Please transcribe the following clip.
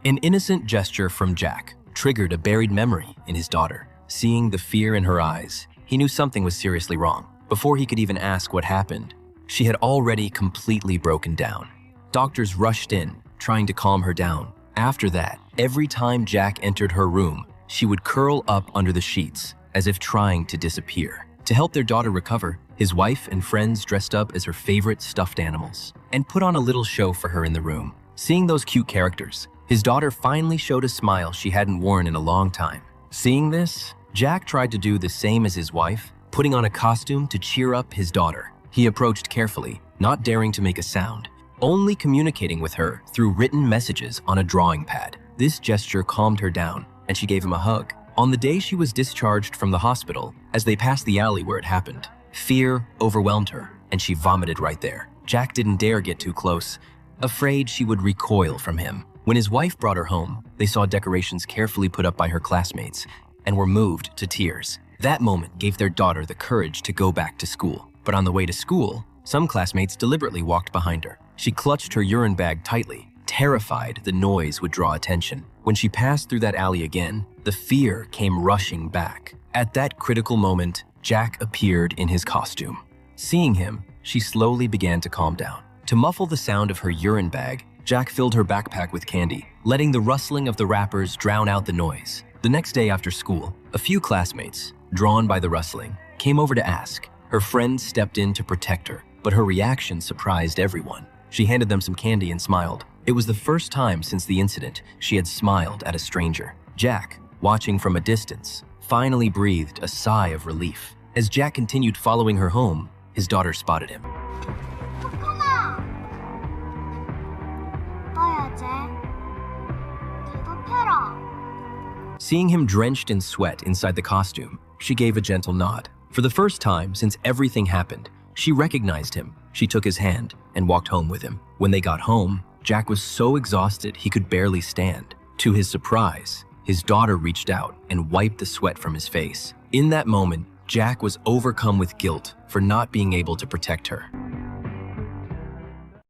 An innocent gesture from Jack triggered a buried memory in his daughter. Seeing the fear in her eyes, he knew something was seriously wrong. Before he could even ask what happened, she had already completely broken down. Doctors rushed in, trying to calm her down. After that, every time Jack entered her room, she would curl up under the sheets, as if trying to disappear. To help their daughter recover, his wife and friends dressed up as her favorite stuffed animals and put on a little show for her in the room. Seeing those cute characters, his daughter finally showed a smile she hadn't worn in a long time. Seeing this, Jack tried to do the same as his wife, putting on a costume to cheer up his daughter. He approached carefully, not daring to make a sound, only communicating with her through written messages on a drawing pad. This gesture calmed her down, and she gave him a hug. On the day she was discharged from the hospital, as they passed the alley where it happened, fear overwhelmed her, and she vomited right there. Jack didn't dare get too close, afraid she would recoil from him. When his wife brought her home, they saw decorations carefully put up by her classmates and were moved to tears. That moment gave their daughter the courage to go back to school. But on the way to school, some classmates deliberately walked behind her. She clutched her urine bag tightly, terrified the noise would draw attention. When she passed through that alley again, the fear came rushing back. At that critical moment, Jack appeared in his costume. Seeing him, she slowly began to calm down. To muffle the sound of her urine bag, Jack filled her backpack with candy, letting the rustling of the wrappers drown out the noise. The next day after school, a few classmates, drawn by the rustling, came over to ask. Her friends stepped in to protect her, but her reaction surprised everyone. She handed them some candy and smiled. It was the first time since the incident she had smiled at a stranger. Jack, watching from a distance, finally breathed a sigh of relief. As Jack continued following her home, his daughter spotted him. Seeing him drenched in sweat inside the costume, she gave a gentle nod. For the first time since everything happened, she recognized him. She took his hand and walked home with him. When they got home, Jack was so exhausted he could barely stand. To his surprise, his daughter reached out and wiped the sweat from his face. In that moment, Jack was overcome with guilt for not being able to protect her.